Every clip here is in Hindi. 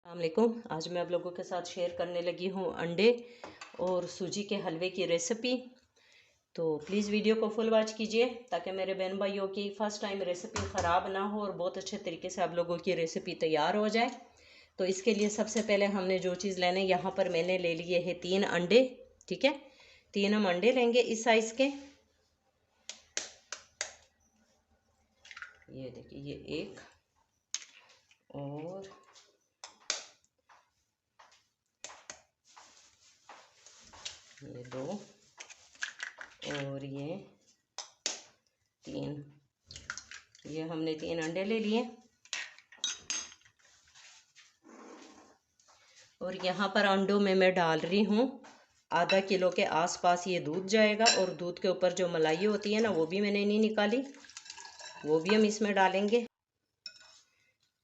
अस्सलामुअलैकुम। आज मैं आप लोगों के साथ शेयर करने लगी हूँ अंडे और सूजी के हलवे की रेसिपी। तो प्लीज़ वीडियो को फुल वॉच कीजिए ताकि मेरे बहन भाइयों की फ़र्स्ट टाइम रेसिपी ख़राब ना हो और बहुत अच्छे तरीके से आप लोगों की रेसिपी तैयार हो जाए। तो इसके लिए सबसे पहले हमने जो चीज़ लेने, यहाँ पर मैंने ले लिए है 3 अंडे। ठीक है, 3 हम अंडे लेंगे इस साइज़ के। ये देखिए, ये एक और ये 2 और ये 3। ये हमने 3 अंडे ले लिए। और यहाँ पर अंडों में मैं डाल रही हूँ आधा किलो के आसपास ये दूध जाएगा। और दूध के ऊपर जो मलाई होती है ना, वो भी मैंने नहीं निकाली, वो भी हम इसमें डालेंगे।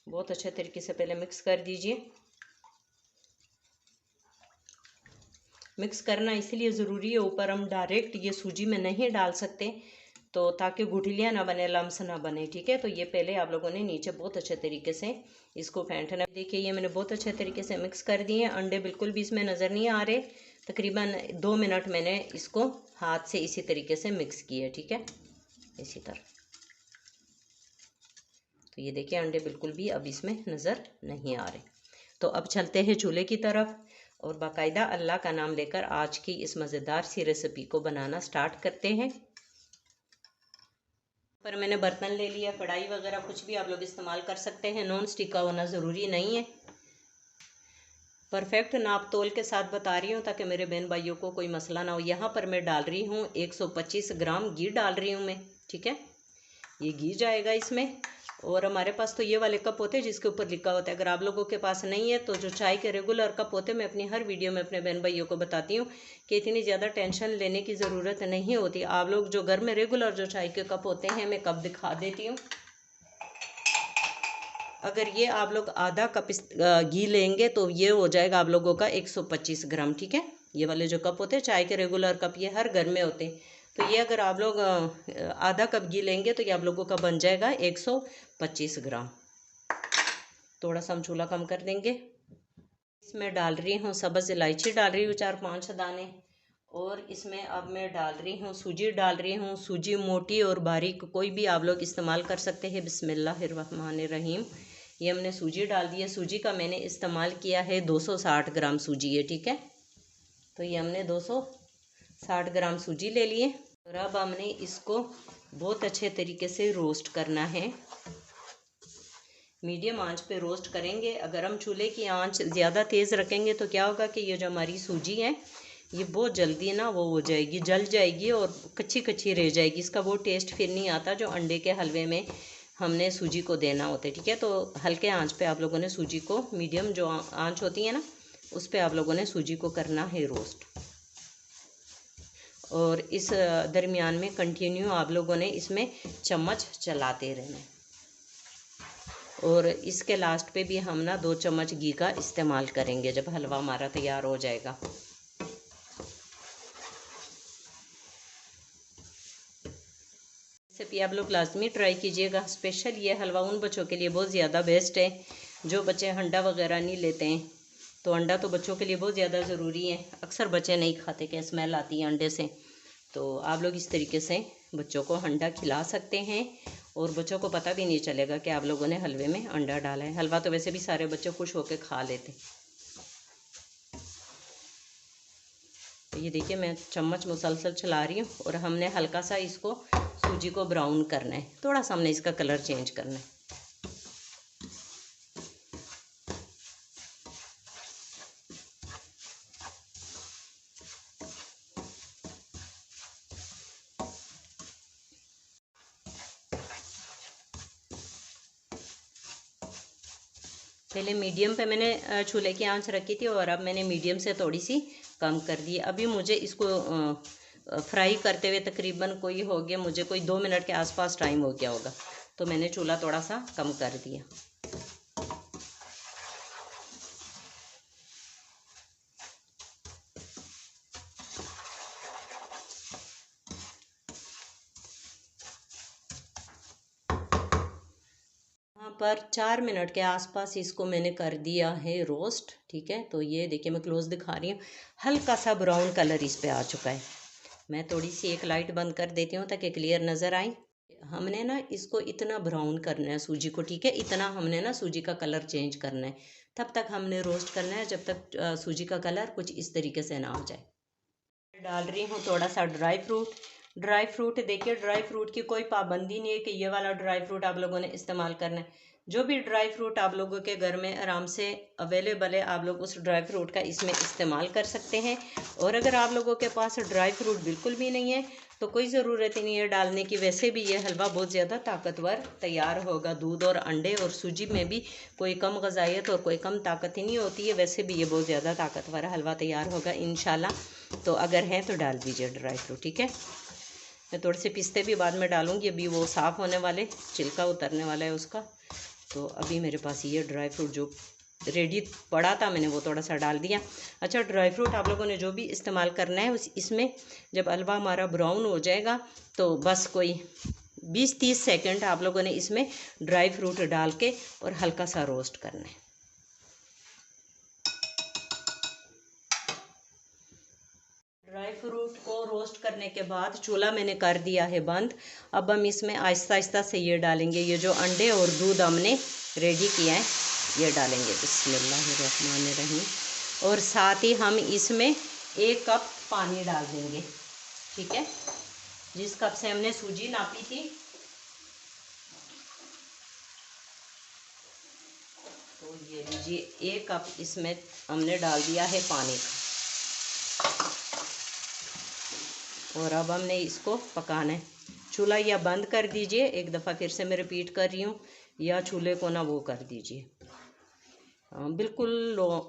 बहुत अच्छे तरीके से पहले मिक्स कर दीजिए। मिक्स करना इसलिए ज़रूरी है, ऊपर हम डायरेक्ट ये सूजी में नहीं डाल सकते, तो ताकि गुठलियाँ ना बने, लम्स ना बने। ठीक है, तो ये पहले आप लोगों ने नीचे बहुत अच्छे तरीके से इसको फेंटना। देखिए, ये मैंने बहुत अच्छे तरीके से मिक्स कर दिए। अंडे बिल्कुल भी इसमें नज़र नहीं आ रहे। तकरीबन 2 मिनट मैंने इसको हाथ से इसी तरीके से मिक्स किया। ठीक है, इसी तरह। तो ये देखिए, अंडे बिल्कुल भी अब इसमें नज़र नहीं आ रहे। तो अब चलते हैं चूल्हे की तरफ और बाकायदा अल्लाह का नाम लेकर आज की इस मज़ेदार सी रेसिपी को बनाना स्टार्ट करते हैं। पर मैंने बर्तन ले लिया, कढ़ाई वगैरह कुछ भी आप लोग इस्तेमाल कर सकते हैं, नॉन स्टिक का होना ज़रूरी नहीं है। परफेक्ट नाप तोल के साथ बता रही हूँ ताकि मेरे बहन भाइयों को कोई मसला ना हो। यहाँ पर मैं डाल रही हूँ 125 ग्राम घी डाल रही हूँ मैं। ठीक है, ये घी जाएगा इसमें। और हमारे पास तो ये वाले कप होते हैं जिसके ऊपर लिखा होता है। अगर आप लोगों के पास नहीं है तो जो चाय के रेगुलर कप होते हैं, मैं अपनी हर वीडियो में अपने बहन भाइयों को बताती हूँ कि इतनी ज़्यादा टेंशन लेने की ज़रूरत नहीं होती। आप लोग जो घर में रेगुलर जो चाय के कप होते हैं, मैं कप दिखा देती हूँ। अगर ये आप लोग आधा कप घी लेंगे तो ये हो जाएगा आप लोगों का 125 ग्राम। ठीक है, ये वाले जो कप होते हैं चाय के रेगुलर कप, ये हर घर में होते हैं। तो ये अगर आप लोग आधा कप घी लेंगे तो ये आप लोगों का बन जाएगा 125 ग्राम। थोड़ा सा हम चूल्हा कम कर देंगे। इसमें डाल रही हूँ सब्ज़ इलायची, डाल रही हूँ 4-5 दाने। और इसमें अब मैं डाल रही हूँ सूजी, डाल रही हूँ सूजी मोटी और बारीक, कोई भी आप लोग इस्तेमाल कर सकते हैं। बिस्मिल्लाहिर्रहमानिर्रहीम। ये हमने सूजी डाल दी है। सूजी का मैंने इस्तेमाल किया है 260 ग्राम सूजी है। ठीक है, तो ये हमने 260 ग्राम सूजी ले लिए। और अब हमने इसको बहुत अच्छे तरीके से रोस्ट करना है। मीडियम आंच पे रोस्ट करेंगे। अगर हम चूल्हे की आंच ज़्यादा तेज़ रखेंगे तो क्या होगा कि ये जो हमारी सूजी है ये बहुत जल्दी ना वो हो जाएगी, जल जाएगी और कच्ची कच्ची रह जाएगी। इसका वो टेस्ट फिर नहीं आता जो अंडे के हलवे में हमने सूजी को देना होता है। ठीक है, तो हल्के आंच पे आप लोगों ने सूजी को, मीडियम जो आंच होती है ना, उस पर आप लोगों ने सूजी को करना है रोस्ट। और इस दरमियान में कंटिन्यू आप लोगों ने इसमें चम्मच चलाते रहना है। और इसके लास्ट पे भी हम ना 2 चम्मच घी का इस्तेमाल करेंगे जब हलवा हमारा तैयार हो जाएगा। रेसिपी आप लोग लाजमी ट्राई कीजिएगा। स्पेशल ये हलवा उन बच्चों के लिए बहुत ज़्यादा बेस्ट है जो बच्चे अंडा वगैरह नहीं लेते हैं। तो अंडा तो बच्चों के लिए बहुत ज़्यादा ज़रूरी है। अक्सर बच्चे नहीं खाते, क्या स्मेल आती है अंडे से। तो आप लोग इस तरीके से बच्चों को अंडा खिला सकते हैं और बच्चों को पता भी नहीं चलेगा कि आप लोगों ने हलवे में अंडा डाला है। हलवा तो वैसे भी सारे बच्चे खुश होकर खा लेते। तो ये देखिए, मैं चम्मच मुसलसल चला रही हूँ और हमने हल्का सा इसको सूजी को ब्राउन करना है। थोड़ा सा हमने इसका कलर चेंज करना है। पहले मीडियम पे मैंने चूल्हे की आंच रखी थी और अब मैंने मीडियम से थोड़ी सी कम कर दी। अभी मुझे इसको फ्राई करते हुए तकरीबन कोई हो गया, मुझे कोई 2 मिनट के आसपास टाइम हो गया होगा, तो मैंने चूल्हा थोड़ा सा कम कर दिया। यहाँ पर 4 मिनट के आसपास इसको मैंने कर दिया है रोस्ट, ठीक है। तो ये देखिए मैं क्लोज दिखा रही हूँ, हल्का सा ब्राउन कलर इस पे आ चुका है। मैं थोड़ी सी एक लाइट बंद कर देती हूँ ताकि क्लियर नज़र आए। हमने ना इसको इतना ब्राउन करना है सूजी को, ठीक है, इतना हमने ना सूजी का कलर चेंज करना है। तब तक हमने रोस्ट करना है जब तक सूजी का कलर कुछ इस तरीके से ना हो जाए। डाल रही हूँ थोड़ा सा ड्राई फ्रूट। ड्राई फ्रूट देखिए, ड्राई फ्रूट की कोई पाबंदी नहीं है कि ये वाला ड्राई फ्रूट आप लोगों ने इस्तेमाल करना है। जो भी ड्राई फ्रूट आप लोगों के घर में आराम से अवेलेबल है, आप लोग उस ड्राई फ्रूट का इसमें इस्तेमाल कर सकते हैं। और अगर आप लोगों के पास ड्राई फ्रूट बिल्कुल भी नहीं है तो कोई ज़रूरत ही नहीं है डालने की। वैसे भी ये हलवा बहुत ज़्यादा ताकतवर तैयार होगा। दूध और अंडे और सूजी में भी कोई कम ग़िज़ाइयत और कोई कम ताकत ही नहीं होती है। वैसे भी ये बहुत ज़्यादा ताकतवर हलवा तैयार होगा इंशाल्लाह। तो अगर है तो डाल दीजिए ड्राई फ्रूट, ठीक है। मैं थोड़े से पिस्ते भी बाद में डालूंगी, अभी वो साफ़ होने वाले, छिलका उतरने वाला है उसका। तो अभी मेरे पास ये ड्राई फ्रूट जो रेडी पड़ा था मैंने वो थोड़ा सा डाल दिया। अच्छा, ड्राई फ्रूट आप लोगों ने जो भी इस्तेमाल करना है इसमें जब हलवा हमारा ब्राउन हो जाएगा तो बस कोई 20-30 सेकंड आप लोगों ने इसमें ड्राई फ्रूट डाल के और हल्का सा रोस्ट करना है। ड्राई फ्रूट को रोस्ट करने के बाद चूल्हा मैंने कर दिया है बंद। अब हम इसमें आहिस्ता आहिस्ता से ये डालेंगे, ये जो अंडे और दूध हमने रेडी किया है ये डालेंगे। बिस्मिल्लाहिर्रहमानिर्रहीम। और साथ ही हम इसमें 1 कप पानी डाल देंगे, ठीक है। जिस कप से हमने सूजी नापी थी तो ये लीजिए 1 कप इसमें हमने डाल दिया है पानी का। और अब हमने इसको पकाना है। चूल्हा या बंद कर दीजिए, एक दफ़ा फिर से मैं रिपीट कर रही हूँ, या चूल्हे को ना वो कर दीजिए, बिल्कुल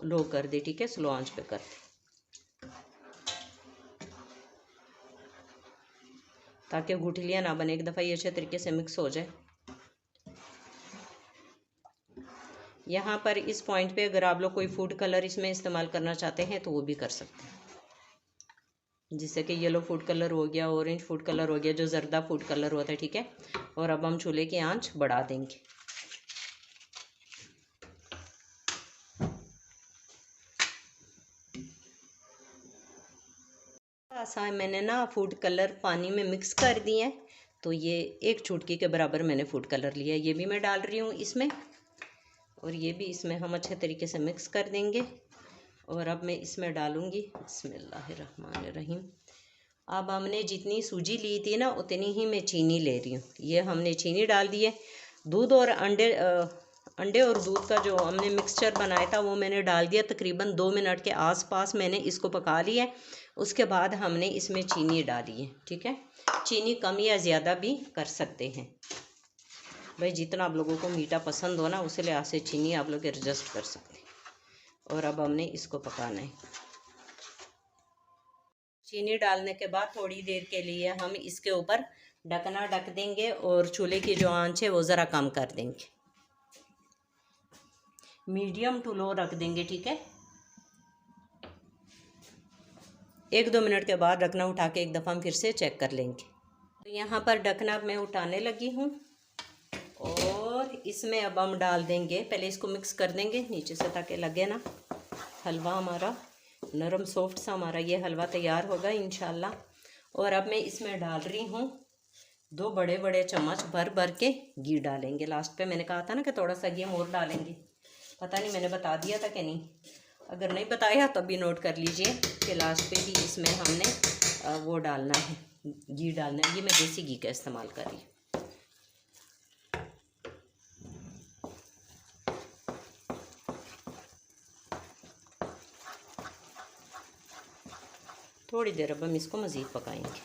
लो कर दे, ठीक है, स्लो आंच पे कर दे ताकि गुठलियाँ ना बने। एक दफ़ा ये अच्छे तरीके से मिक्स हो जाए। यहाँ पर इस पॉइंट पे अगर आप लोग कोई फूड कलर इसमें इस्तेमाल करना चाहते हैं तो वो भी कर सकते हैं, जिससे कि येलो फूड कलर हो गया, ऑरेंज फूड कलर हो गया, जो जर्दा फूड कलर होता है, ठीक है। और अब हम चूल्हे की आंच बढ़ा देंगे। ऐसा मैंने ना फूड कलर पानी में मिक्स कर दिए हैं, तो ये 1 चुटकी के बराबर मैंने फूड कलर लिया है, ये भी मैं डाल रही हूँ इसमें। और ये भी इसमें हम अच्छे तरीके से मिक्स कर देंगे। और अब मैं इसमें डालूँगी बिस्मिल्लाहिर्रहमानिर्रहीम। अब हमने जितनी सूजी ली थी ना उतनी ही मैं चीनी ले रही हूँ। ये हमने चीनी डाल दी है। दूध और अंडे और दूध का जो हमने मिक्सचर बनाया था वो मैंने डाल दिया। तकरीबन 2 मिनट के आसपास मैंने इसको पका लिया है। उसके बाद हमने इसमें चीनी डाली है, ठीक है। चीनी कम या ज़्यादा भी कर सकते हैं भाई, जितना आप लोगों को मीठा पसंद हो ना उस लिहाज से चीनी आप लोग एडजस्ट कर सकते हैं। और अब हमने इसको पकाना है। चीनी डालने के बाद थोड़ी देर के लिए हम इसके ऊपर ढकना ढक देंगे और चूल्हे की जो आंच है वो ज़रा कम कर देंगे, मीडियम टू लो रख देंगे, ठीक है। 1-2 मिनट के बाद ढकना उठा के एक दफ़ा हम फिर से चेक कर लेंगे। तो यहाँ पर ढकना मैं उठाने लगी हूँ और इसमें अब हम डाल देंगे, पहले इसको मिक्स कर देंगे नीचे से ताकि लगे ना। हलवा हमारा नरम सॉफ्ट सा हमारा ये हलवा तैयार होगा इंशाल्लाह। और अब मैं इसमें डाल रही हूँ 2 बड़े बड़े चम्मच भर भर के घी डालेंगे। लास्ट पे मैंने कहा था ना कि थोड़ा सा घी और डालेंगे, पता नहीं मैंने बता दिया था कि नहीं। अगर नहीं बताया तब भी नोट कर लीजिए कि लास्ट पे भी इसमें हमने वो डालना है, घी डालना है। ये मैं देसी घी का इस्तेमाल कर रही हूँ। थोड़ी देर अब हम इसको मज़ीद पकाएंगे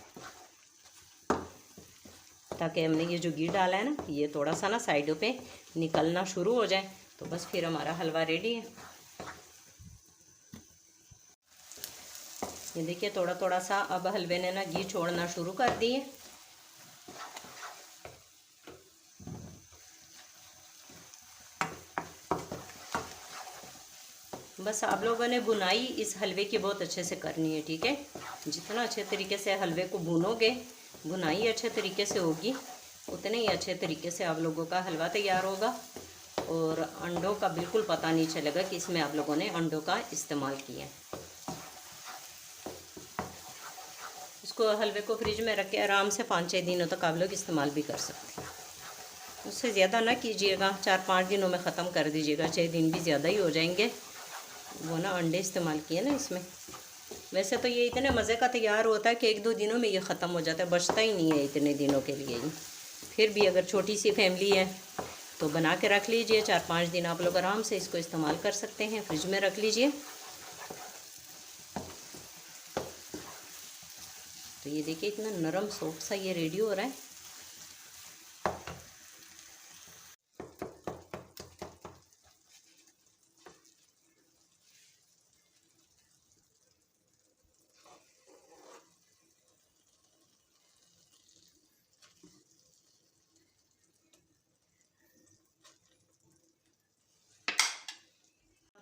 ताकि हमने ये जो घी डाला है ना ये थोड़ा सा ना साइडों पे निकलना शुरू हो जाए, तो बस फिर हमारा हलवा रेडी है। ये देखिए थोड़ा थोड़ा सा अब हलवे ने ना घी छोड़ना शुरू कर दिए। बस आप लोगों ने बुनाई इस हलवे की बहुत अच्छे से करनी है, ठीक है। जितना अच्छे तरीके से हलवे को भूनोगे, बुनाई अच्छे तरीके से होगी, उतने ही अच्छे तरीके से आप लोगों का हलवा तैयार होगा और अंडों का बिल्कुल पता नहीं चलेगा कि इसमें आप लोगों ने अंडों का इस्तेमाल किया है। इसको हलवे को फ्रिज में रख के आराम से 5-6 दिनों तक आप लोग इस्तेमाल भी कर सकते हैं। उससे ज़्यादा ना कीजिएगा, 4-5 दिनों में ख़त्म कर दीजिएगा, 6 दिन भी ज़्यादा ही हो जाएंगे। वो ना अंडे इस्तेमाल किए ना इसमें। वैसे तो ये इतने मज़े का तैयार होता है कि 1-2 दिनों में ये ख़त्म हो जाता है, बचता ही नहीं है इतने दिनों के लिए ही। फिर भी अगर छोटी सी फैमिली है तो बना के रख लीजिए, 4-5 दिन आप लोग आराम से इसको इस्तेमाल कर सकते हैं, फ्रिज में रख लीजिए। तो ये देखिए इतना नरम सॉफ्ट सा ये रेडी हो रहा है।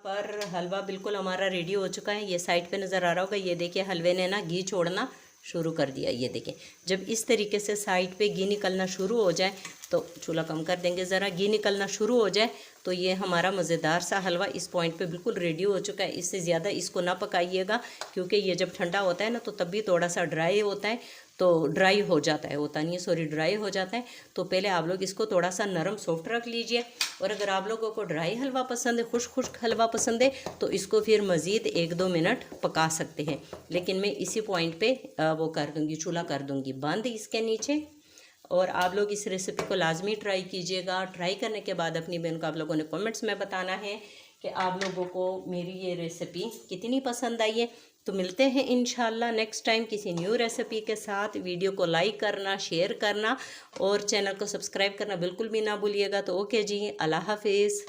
पर हलवा बिल्कुल हमारा रेडी हो चुका है। ये साइड पे नज़र आ रहा होगा, ये देखिए हलवे ने ना घी छोड़ना शुरू कर दिया। ये देखिए जब इस तरीके से साइड पे घी निकलना शुरू हो जाए तो चूल्हा कम कर देंगे ज़रा। घी निकलना शुरू हो जाए तो ये हमारा मज़ेदार सा हलवा इस पॉइंट पे बिल्कुल रेडी हो चुका है। इससे ज़्यादा इसको ना पकाइएगा, क्योंकि ये जब ठंडा होता है ना तो तब भी थोड़ा सा ड्राई होता है, तो ड्राई हो जाता है, होता नहीं है सॉरी, ड्राई हो जाता है। तो पहले आप लोग इसको थोड़ा सा नरम सॉफ्ट रख लीजिए। और अगर आप लोगों को ड्राई हलवा पसंद है, खुश्क हलवा पसंद है, तो इसको फिर मज़ीद 1-2 मिनट पका सकते हैं। लेकिन मैं इसी पॉइंट पे वो कर दूँगी, चूल्हा कर दूँगी बंद इसके नीचे। और आप लोग इस रेसिपी को लाजमी ट्राई कीजिएगा। ट्राई करने के बाद अपनी बहन को आप लोगों ने कमेंट्स में बताना है कि आप लोगों को मेरी ये रेसिपी कितनी पसंद आई है। तो मिलते हैं इंशाल्लाह नेक्स्ट टाइम किसी न्यू रेसिपी के साथ। वीडियो को लाइक करना, शेयर करना और चैनल को सब्सक्राइब करना बिल्कुल भी ना भूलिएगा। तो ओके जी, अल्लाह हाफिज़।